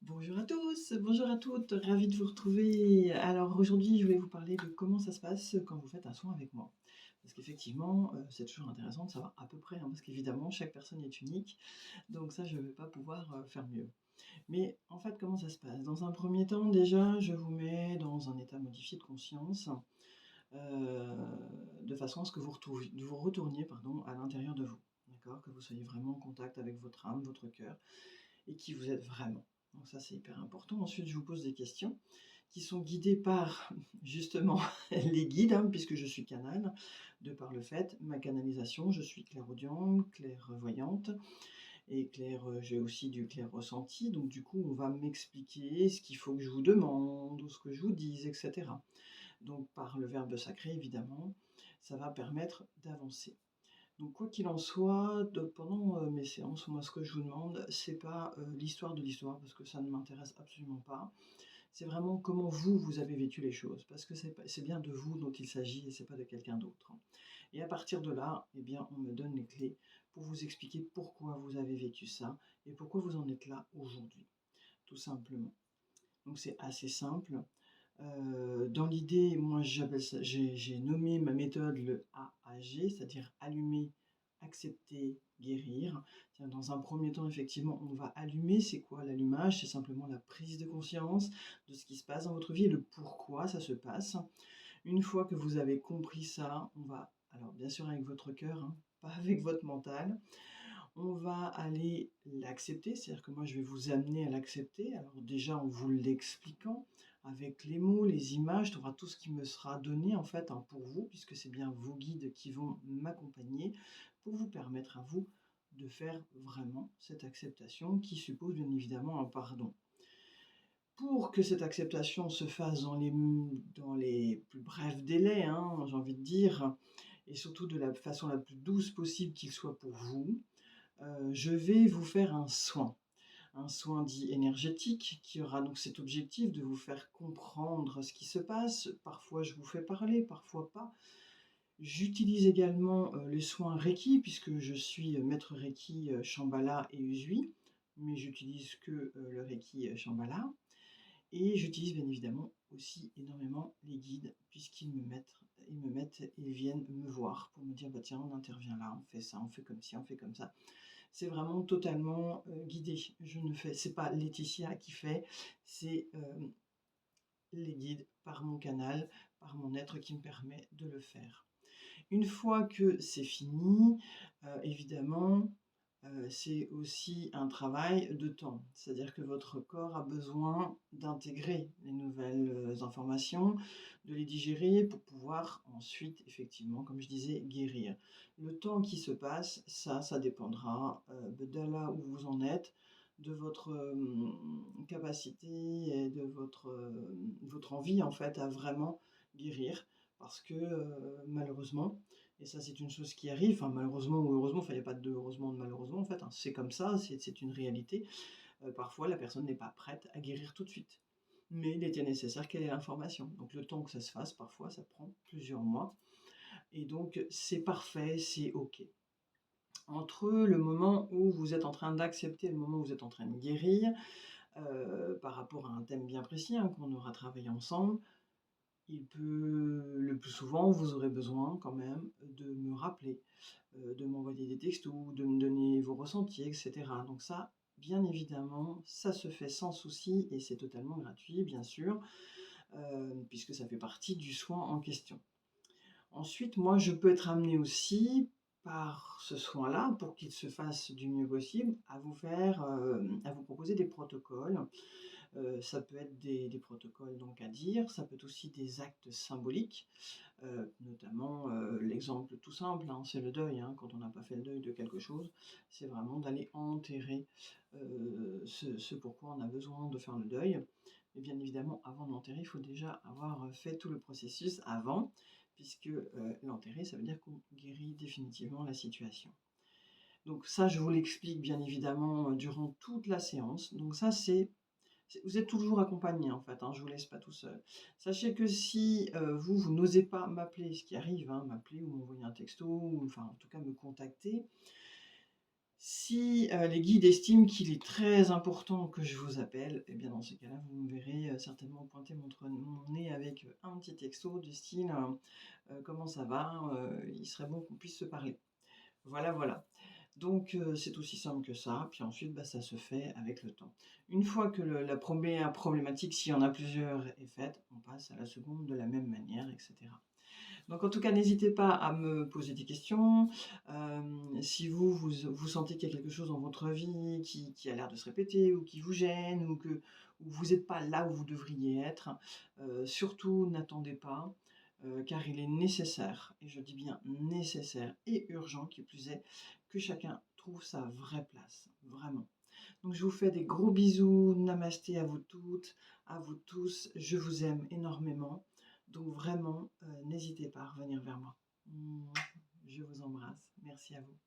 Bonjour à tous, bonjour à toutes, ravie de vous retrouver. Alors aujourd'hui, je voulais vous parler de comment ça se passe quand vous faites un soin avec moi. Parce qu'effectivement, c'est toujours intéressant de savoir à peu près, hein, parce qu'évidemment, chaque personne est unique. Donc ça, je ne vais pas pouvoir faire mieux. Mais en fait, comment ça se passe? Dans un premier temps, déjà, je vous mets dans un état modifié de conscience, euh, de façon à ce que vous retourniez pardon, à l'intérieur de vous. D'accord? Que vous soyez vraiment en contact avec votre âme, votre cœur et qui vous êtes vraiment. Donc ça, c'est hyper important. Ensuite, je vous pose des questions qui sont guidées par justement les guides, hein, puisque je suis canal, de par le fait, ma canalisation, je suis clairaudiente, clairvoyante, et j'ai aussi du clair ressenti, donc du coup, on va m'expliquer ce qu'il faut que je vous demande, ou ce que je vous dise, etc. Donc par le verbe sacré, évidemment, ça va permettre d'avancer. Donc quoi qu'il en soit, pendant mes séances, moi ce que je vous demande, c'est pas l'histoire de l'histoire, parce que ça ne m'intéresse absolument pas. C'est vraiment comment vous, vous avez vécu les choses, parce que c'est bien de vous dont il s'agit et c'est pas de quelqu'un d'autre. Et à partir de là, eh bien, on me donne les clés pour vous expliquer pourquoi vous avez vécu ça et pourquoi vous en êtes là aujourd'hui, tout simplement. Donc c'est assez simple. Dans l'idée, moi j'ai nommé ma méthode le AAG, c'est-à-dire allumer, accepter, guérir. Dans un premier temps, effectivement, on va allumer. C'est quoi l'allumage? C'est simplement la prise de conscience de ce qui se passe dans votre vie et le pourquoi ça se passe. Une fois que vous avez compris ça, on va, alors bien sûr avec votre cœur, hein, pas avec votre mental, on va aller l'accepter, c'est-à-dire que moi je vais vous amener à l'accepter. Alors déjà en vous l'expliquant avec les mots, les images, il y aura tout ce qui me sera donné en fait, hein, pour vous, puisque c'est bien vos guides qui vont m'accompagner pour vous permettre à vous de faire vraiment cette acceptation qui suppose bien évidemment un pardon. Pour que cette acceptation se fasse dans les plus brefs délais, hein, j'ai envie de dire, et surtout de la façon la plus douce possible qu'il soit pour vous, je vais vous faire un soin dit énergétique qui aura donc cet objectif de vous faire comprendre ce qui se passe. Parfois je vous fais parler, parfois pas. J'utilise également les soins Reiki puisque je suis maître Reiki Shambhala et Usui, mais j'utilise que le Reiki Shambhala. Et j'utilise bien évidemment aussi énormément les guides puisqu'ils viennent me voir pour me dire bah tiens on intervient là, on fait ça, on fait comme ci, on fait comme ça. C'est vraiment totalement, guidé. C'est pas Laetitia qui fait, c'est, les guides par mon canal, par mon être qui me permet de le faire. Une fois que c'est fini, évidemment, c'est aussi un travail de temps. C'est-à-dire que votre corps a besoin d'intégrer les nouvelles, informations, de les digérer pour pouvoir ensuite, effectivement, comme je disais, guérir. Le temps qui se passe, ça dépendra, de là où vous en êtes, de votre, capacité et de votre envie, en fait, à vraiment guérir. Parce que, malheureusement, et ça, c'est une chose qui arrive, enfin malheureusement ou heureusement, enfin il n'y a pas de heureusement ou de malheureusement en fait, hein, c'est comme ça, c'est une réalité. Parfois la personne n'est pas prête à guérir tout de suite. Mais il était nécessaire qu'elle ait l'information. Donc le temps que ça se fasse, parfois ça prend plusieurs mois. Et donc c'est parfait, c'est OK. Entre le moment où vous êtes en train d'accepter et le moment où vous êtes en train de guérir, par rapport à un thème bien précis, hein, qu'on aura travaillé ensemble, le plus souvent, vous aurez besoin quand même de me rappeler, de m'envoyer des textos, de me donner vos ressentis, et cetera. Donc ça, bien évidemment, ça se fait sans souci et c'est totalement gratuit, bien sûr, puisque ça fait partie du soin en question. Ensuite, moi, je peux être amenée aussi, par ce soin-là, pour qu'il se fasse du mieux possible, à vous proposer des protocoles. Ça peut être des protocoles donc à dire, ça peut être aussi des actes symboliques. Notamment, l'exemple tout simple, hein, c'est le deuil, hein. Quand on n'a pas fait le deuil de quelque chose, c'est vraiment d'aller enterrer, ce pourquoi on a besoin de faire le deuil. Mais bien évidemment, avant de l'enterrer, il faut déjà avoir, fait tout le processus avant, puisque, l'enterrer, ça veut dire qu'on guérit définitivement la situation. Donc ça, je vous l'explique bien évidemment, durant toute la séance. Donc ça, vous êtes toujours accompagné en fait, hein, je ne vous laisse pas tout seul. Sachez que si vous n'osez pas m'appeler, ce qui arrive, hein, m'appeler ou m'envoyer un texto, ou enfin en tout cas me contacter, Si, les guides estiment qu'il est très important que je vous appelle, et bien dans ces cas-là, vous me verrez, certainement pointer mon nez avec, un petit texto du style, «Comment ça va? Il serait bon qu'on puisse se parler». Voilà, voilà. Donc c'est aussi simple que ça, puis ensuite, bah, ça se fait avec le temps. Une fois que la première problématique, s'il y en a plusieurs, est faite, on passe à la seconde de la même manière, et cetera. Donc en tout cas, n'hésitez pas à me poser des questions. Si vous sentez qu'il y a quelque chose dans votre vie qui a l'air de se répéter ou qui vous gêne ou vous n'êtes pas là où vous devriez être, surtout n'attendez pas, car il est nécessaire, et je dis bien nécessaire et urgent qui plus est, que chacun trouve sa vraie place, vraiment. Donc je vous fais des gros bisous, namasté à vous toutes, à vous tous, je vous aime énormément. Donc vraiment, n'hésitez pas à revenir vers moi. Mouah, je vous embrasse. Merci à vous.